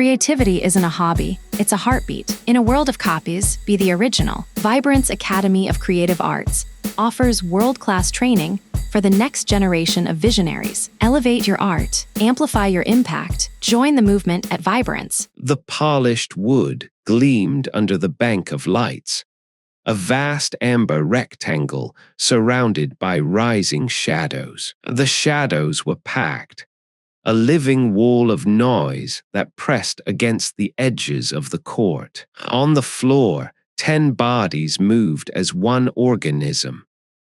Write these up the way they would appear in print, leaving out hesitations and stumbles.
Creativity isn't a hobby, it's a heartbeat. In a world of copies, be the original. Vibrant's Academy of Creative Arts offers world-class training for the next generation of visionaries. Elevate your art, amplify your impact, join the movement at Vibrant's. The polished wood gleamed under the bank of lights, a vast amber rectangle surrounded by rising shadows. The shadows were packed, a living wall of noise that pressed against the edges of the court. On the floor, 10 bodies moved as one organism,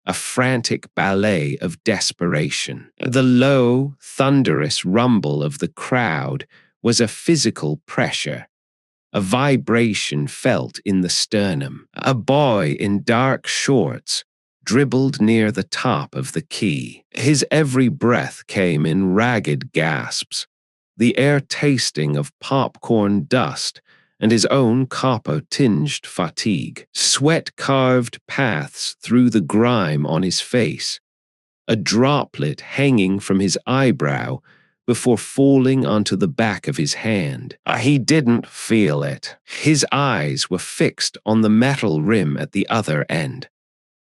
a frantic ballet of desperation. The low, thunderous rumble of the crowd was a physical pressure, a vibration felt in the sternum. A boy in dark shorts dribbled near the top of the key. His every breath came in ragged gasps, the air tasting of popcorn dust and his own copper-tinged fatigue. Sweat carved paths through the grime on his face, a droplet hanging from his eyebrow before falling onto the back of his hand. He didn't feel it. His eyes were fixed on the metal rim at the other end,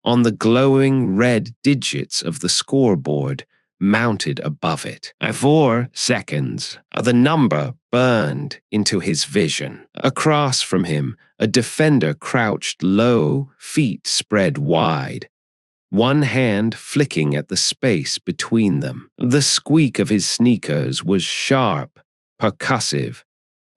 on the glowing red digits of the scoreboard mounted above it. 4 seconds. The number burned into his vision. Across from him, a defender crouched low, feet spread wide, one hand flicking at the space between them. The squeak of his sneakers was sharp, percussive,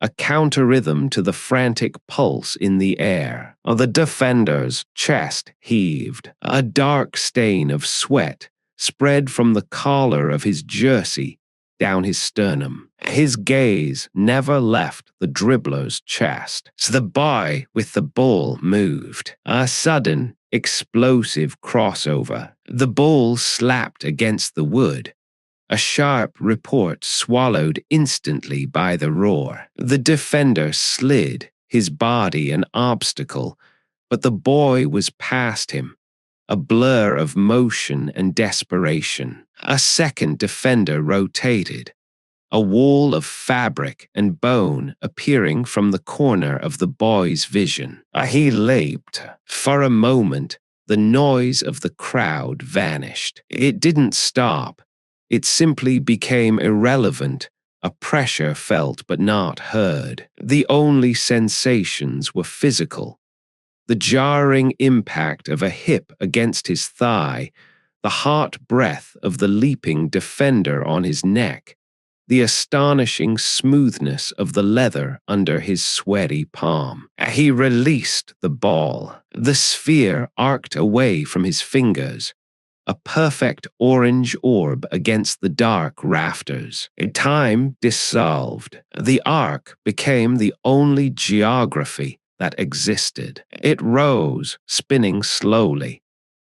a counter-rhythm to the frantic pulse in the air. The defender's chest heaved. A dark stain of sweat spread from the collar of his jersey down his sternum. His gaze never left the dribbler's chest. The boy with the ball moved. A sudden, explosive crossover. The ball slapped against the wood, a sharp report swallowed instantly by the roar. The defender slid, his body an obstacle, but the boy was past him, a blur of motion and desperation. A second defender rotated, a wall of fabric and bone appearing from the corner of the boy's vision. He leaped. For a moment, the noise of the crowd vanished. It didn't stop. It simply became irrelevant, a pressure felt but not heard. The only sensations were physical. The jarring impact of a hip against his thigh, the hot breath of the leaping defender on his neck, the astonishing smoothness of the leather under his sweaty palm. He released the ball. The sphere arced away from his fingers, a perfect orange orb against the dark rafters. Time dissolved. The arc became the only geography that existed. It rose, spinning slowly,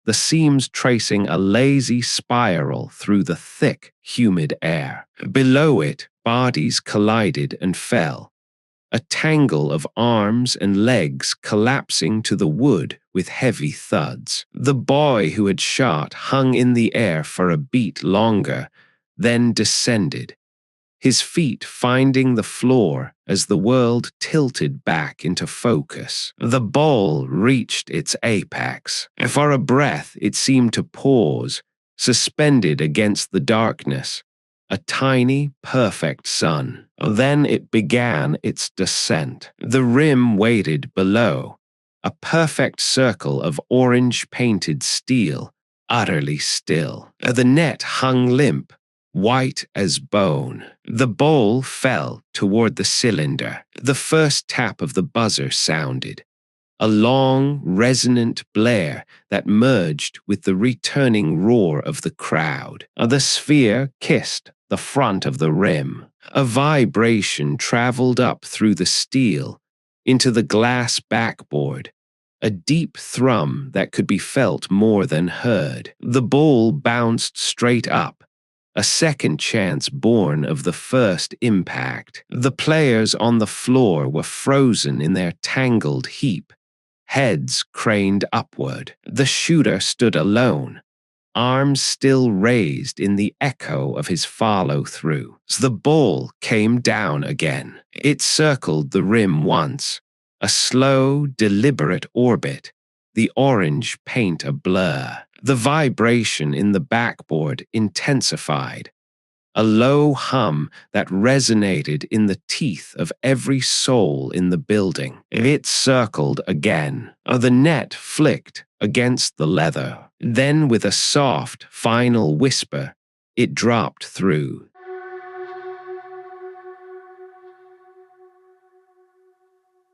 the seams tracing a lazy spiral through the thick, humid air. Below it, bodies collided and fell, a tangle of arms and legs collapsing to the wood with heavy thuds. The boy who had shot hung in the air for a beat longer, then descended, his feet finding the floor as the world tilted back into focus. The ball reached its apex. For a breath, it seemed to pause, suspended against the darkness, a tiny, perfect sun. Then it began its descent. The rim waited below, a perfect circle of orange-painted steel, utterly still. The net hung limp, white as bone. The ball fell toward the cylinder. The first tap of the buzzer sounded, a long, resonant blare that merged with the returning roar of the crowd. The sphere kissed the front of the rim. A vibration traveled up through the steel into the glass backboard, a deep thrum that could be felt more than heard. The ball bounced straight up, a second chance born of the first impact. The players on the floor were frozen in their tangled heap, heads craned upward. The shooter stood alone, arms still raised in the echo of his follow-through. The ball came down again. It circled the rim once, a slow, deliberate orbit, the orange paint a blur. The vibration in the backboard intensified, a low hum that resonated in the teeth of every soul in the building. It circled again. The net flicked against the leather. Then, with a soft, final whisper, it dropped through.